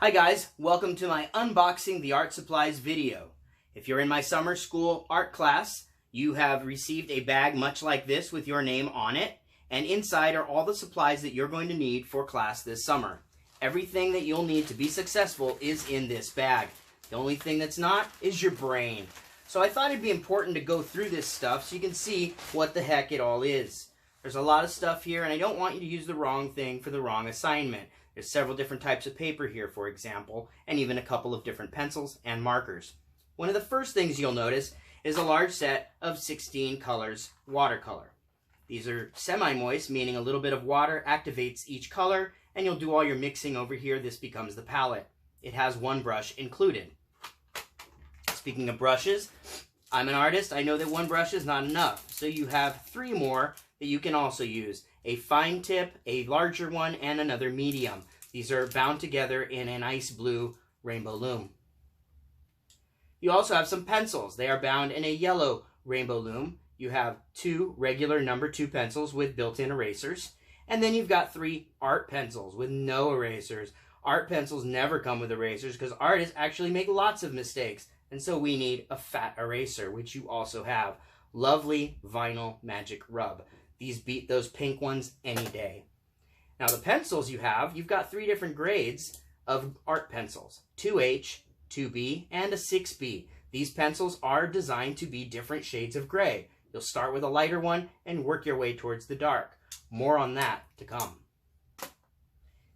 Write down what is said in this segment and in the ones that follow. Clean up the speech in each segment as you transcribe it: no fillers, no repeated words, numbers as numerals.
Hi guys, welcome to my Unboxing the Art Supplies video. If you're in my summer school art class, you have received a bag much like this with your name on it, and inside are all the supplies that you're going to need for class this summer. Everything that you'll need to be successful is in this bag. The only thing that's not is your brain. So I thought it'd be important to go through this stuff so you can see what the heck it all is. There's a lot of stuff here, and I don't want you to use the wrong thing for the wrong assignment. There's several different types of paper here, for example, and even a couple of different pencils and markers. One of the first things you'll notice is a large set of 16 colors watercolor. These are semi-moist, meaning a little bit of water activates each color, and you'll do all your mixing over here. This becomes the palette. It has one brush included. Speaking of brushes, I'm an artist. I know that one brush is not enough, so you have 3 more that you can also use. A fine tip, a larger one, and another medium. These are bound together in an ice blue rainbow loom. You also have some pencils. They are bound in a yellow rainbow loom. You have 2 regular number 2 pencils with built-in erasers. And then you've got 3 art pencils with no erasers. Art pencils never come with erasers because artists actually make lots of mistakes. And so we need a fat eraser, which you also have. Lovely vinyl magic rub. These beat those pink ones any day. Now the pencils you've got 3 different grades of art pencils. 2H, 2B, and a 6B. These pencils are designed to be different shades of gray. You'll start with a lighter one and work your way towards the dark. More on that to come.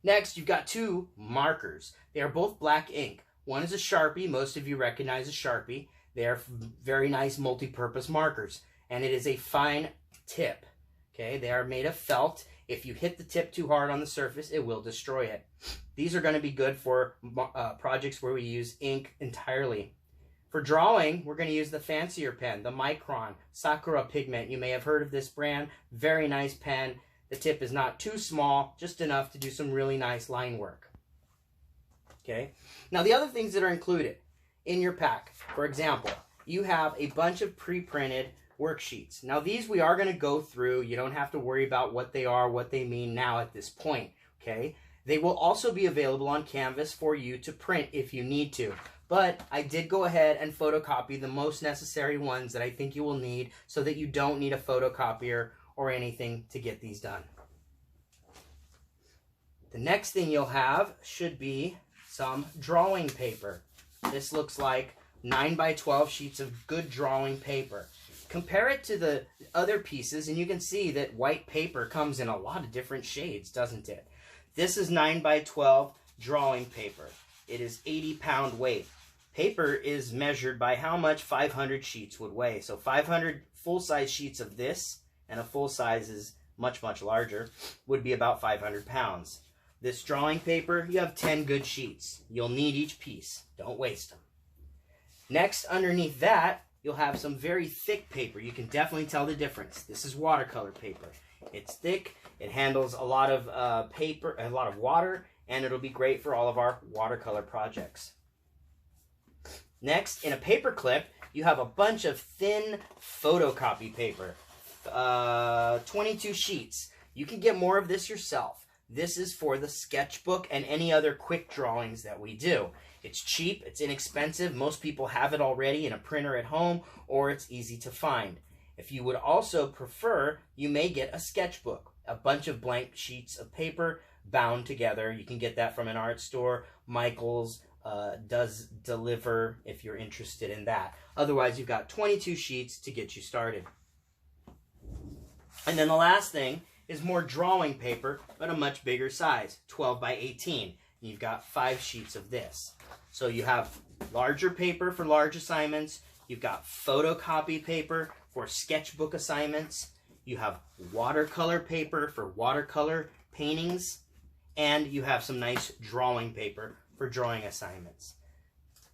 Next, you've got 2 markers. They are both black ink. One is a Sharpie. Most of you recognize a Sharpie. They are very nice multi-purpose markers. And it is a fine tip. Okay, they are made of felt. If you hit the tip too hard on the surface, it will destroy it. These are going to be good for projects where we use ink entirely. For drawing, we're going to use the fancier pen, the Micron Sakura Pigment. You may have heard of this brand. Very nice pen. The tip is not too small, just enough to do some really nice line work. Okay, now the other things that are included in your pack, for example, you have a bunch of pre-printed worksheets. Now these we are going to go through. You don't have to worry about what they are, what they mean now at this point, okay? They will also be available on Canvas for you to print if you need to. But I did go ahead and photocopy the most necessary ones that I think you will need so that you don't need a photocopier or anything to get these done. The next thing you'll have should be some drawing paper. This looks like 9 by 12 sheets of good drawing paper. Compare it to the other pieces and you can see that white paper comes in a lot of different shades, doesn't it? This is 9 by 12 drawing paper. It is 80-pound weight. Paper is measured by how much 500 sheets would weigh. So 500 full-size sheets of this, and a full size is much, much larger, would be about 500 pounds. This drawing paper, you have 10 good sheets. You'll need each piece. Don't waste them. Next, underneath that, you'll have some very thick paper. You can definitely tell the difference. This is watercolor paper. It's thick. It handles a lot of paper, a lot of water, and it'll be great for all of our watercolor projects. Next, in a paper clip, you have a bunch of thin photocopy paper. 22 sheets. You can get more of this yourself. This is for the sketchbook and any other quick drawings that we do. It's cheap, it's inexpensive, most people have it already in a printer at home, or it's easy to find. If you would also prefer, you may get a sketchbook, a bunch of blank sheets of paper bound together. You can get that from an art store. Michaels does deliver if you're interested in that. Otherwise, you've got 22 sheets to get you started. And then the last thing is more drawing paper, but a much bigger size, 12 by 18. You've got 5 sheets of this. So you have larger paper for large assignments. You've got photocopy paper for sketchbook assignments. You have watercolor paper for watercolor paintings. And you have some nice drawing paper for drawing assignments.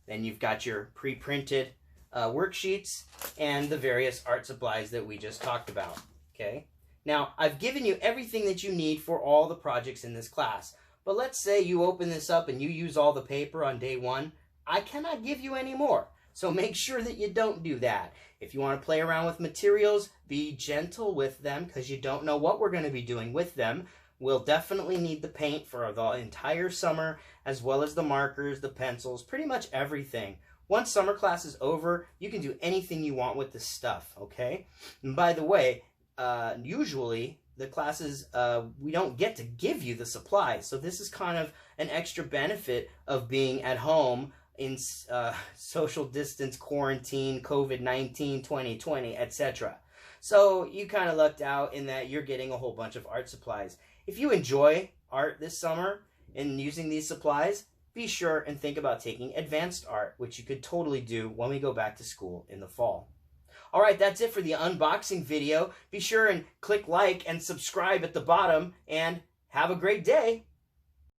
Then you've got your pre-printed worksheets and the various art supplies that we just talked about. Okay. Now, I've given you everything that you need for all the projects in this class. But let's say you open this up and you use all the paper on day 1. I cannot give you any more. So make sure that you don't do that. If you want to play around with materials, be gentle with them because you don't know what we're going to be doing with them. We'll definitely need the paint for the entire summer. as well as the markers, the pencils, pretty much everything. Once summer class is over, you can do anything you want with this stuff, okay? And by the way, usually the classes, we don't get to give you the supplies, so this is kind of an extra benefit of being at home in social distance, quarantine, COVID-19, 2020, etc. So you kind of lucked out in that you're getting a whole bunch of art supplies. If you enjoy art this summer and using these supplies, be sure and think about taking advanced art, which you could totally do when we go back to school in the fall. All right, that's it for the unboxing video. Be sure and click like and subscribe at the bottom, and have a great day.